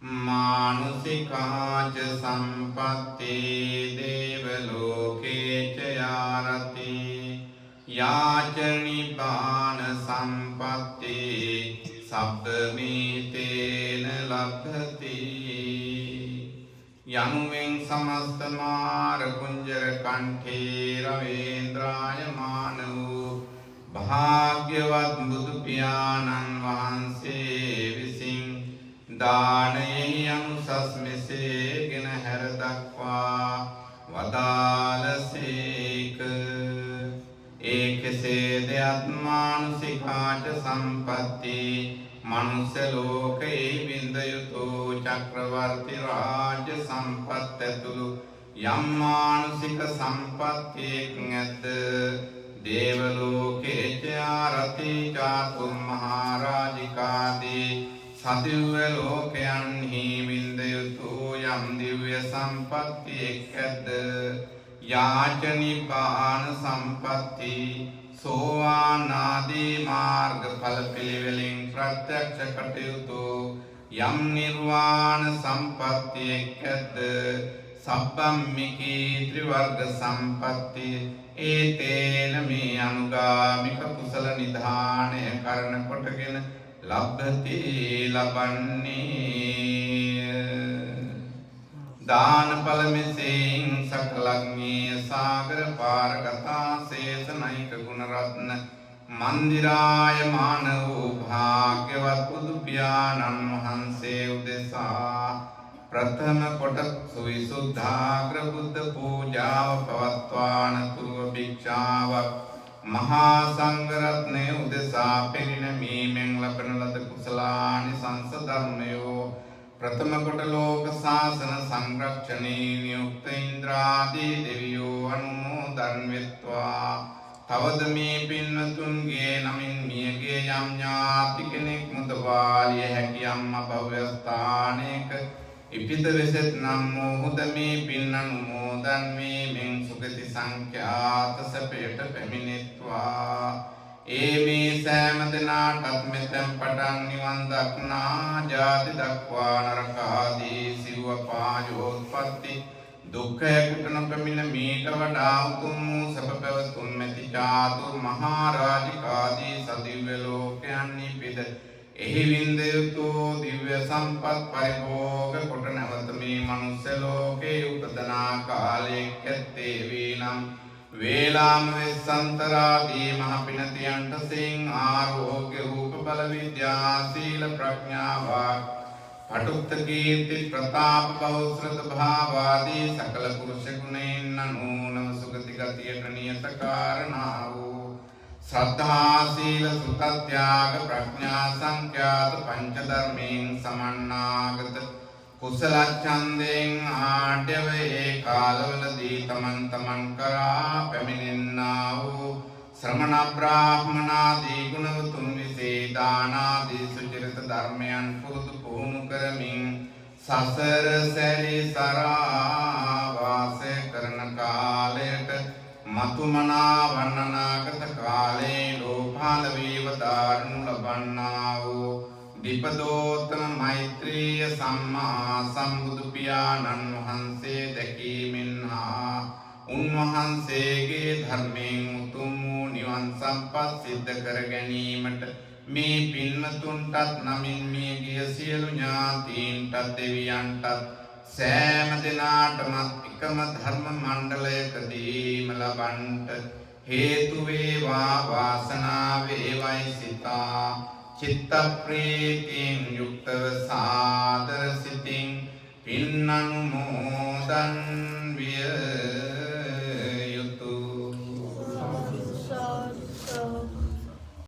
මානුසිකාච සම්පත්ති දේවලෝකේච යාරති යාච නිපාන සම්පත්ති සබ්බමීතේන ලබ්ධති යනුවෙන් සමස්ත මාර කුංජර කණ්ඨේ රවේන්ද්‍රාය මාන වූ භාග්‍යවත් බුදු පියාණන් වහන්සේ විසින් දානයෙහි අනුසස් මෙසේගෙන හැර දක්වා වදාළසේක. ඒ කෙසේද අත්මානුසිකාච සම්පත්ති මනුෂ්‍ය ලෝකයේ විඳ යුතු චක්‍රවර්ති රාජ්‍ය සම්පත් ඇතුළු යම් මානුෂික සම්පත්තියක් නැත. දේවලෝකේච ආරති චාතුම් මහරජිකාදී සදිව්‍ය ලෝකයන්හි විඳ යුතු යම් දිව්‍ය සම්පත්තියක් ඇත. යාච නිපාන සම්පත්ති සෝවාන් ආදී මාර්ගඵල පිළිවෙලින් ප්‍රත්‍යක්ෂ කටයුතු යම් නිර්වාණ සම්පත්තියක් ඇත. සබ්බම්මිකී ත්‍රිවර්ග සම්පත්ති ඒතේන මේ අනුගාමික කුසල නිධානය කරන කොටගෙන ලබ්ධති ලබන්නේ. දානඵල මෙසේන් සකලග්නීය සාගර පාරගතා සේසනයික ගුණරත්න මන්දිරාය මාන වූ භාග්‍යවත් බුදු පියාණන් වහන්සේ උදෙසා ප්‍රථම කොට සුවිසුද්ධාග්‍ර බුද්ධ පූජාව පවත්වානතුව භික්ෂාවක් මහා සංඝරත්නය උදෙසා පෙරිනැමීමෙන් ලබන ලද කුසලානිසංස ධර්මයෝ ප්‍රථම කොට ලෝක ශාසන සංරක්ෂණේ නියුක්ත ඉන්ද්‍රාදී දෙවියෝ අනුමෝදන් වෙත්වා. තවද මේ පින්වතුන්ගේ නමින් මියගේ යම් ඥාති කෙනෙක් මුදවාලිය හැකි යම් අභව්‍ය ස්ථානයක ඉපිද වෙසෙත් නම් මොහොත මේ පින් අනුමෝදන් වීමෙන් සුගති සංඛ්‍යාත සැපයට පැමිණෙත්වා. ඒ මේ සෑම දෙනාටත් මෙතෙන් පටන් නිවන් දක්නා ජාති දක්වා නරක ආදී සිව්ව පායෝත්පත්ති දුක්ඛයකට නොපැමිණ මීට වඩා උතුම් වූ සැප පැවතුම් මෙති චාතුර් මහරජිකාදී සදිව්‍ය ලෝකයන්හි පිද එහි වින්ද යුතු දිව්‍ය සම්පත් පරිභෝග කොට නැවත මේ මනුෂ්‍ය ලෝකේ උපදනා කාලයක් ඇත්තේ වේනම් වේලාම වෙස්සන්තරාදී මහ පිනතියන්ට සිං ආරෝග්‍ය රූප බල විද්‍යා සීල ප්‍රඥාවා පටුත්ත කීර්ති ප්‍රතාප බෞද්ධ භාවාදී සකල පුරුෂ ගුණෙන් අනුනව සුගති ගතියට නියත කාරණා වූ ශ්‍රද්ධා සීල සුත ත්‍යාග ප්‍රඥා සංඛ්‍යාත පංච ධර්මයෙන් සමන්නාගත කුසල ඡන්දෙන් ආඩ්‍යවේ කාලවලදී තමන් තමන් කරා පැමිණෙන්නා වූ ශ්‍රමණ බ්‍රාහ්මනාදී ගුණවතුන් විසේ දානාදී සුචරිත ධර්මයන් පුරුදු පුහුණු කරමින් සසර සැරි සරා වාසය කරන කාලයට මතුමනා වන්නනාගත කාලේ ලෝභාල වේව දාරුණු ලබන්නා වූ දීපදෝත්තම මෛත්‍රීය සම්මා සම්බුදු පියාණන් වහන්සේ දැකීමෙන් හා උන්වහන්සේගේ ධර්මයෙන් උතුම් වූ නිවන් සම්පත් සිද්ධ කර ගැනීමට මේ පින්වතුන්ටත් නමින් මිය ගිය සියලු ඥාතීන්ටත් දෙවියන්ටත් සෑම දිනාටමත් එකම ධර්ම මණ්ඩලයකදීම ලබන්ට හේතු වේවා වාසනාව වේවයි සිතා චිත්ත ප්‍රීතියෙන් යුක්තව සාදර සිතින් පින් අනුමෝදන් විය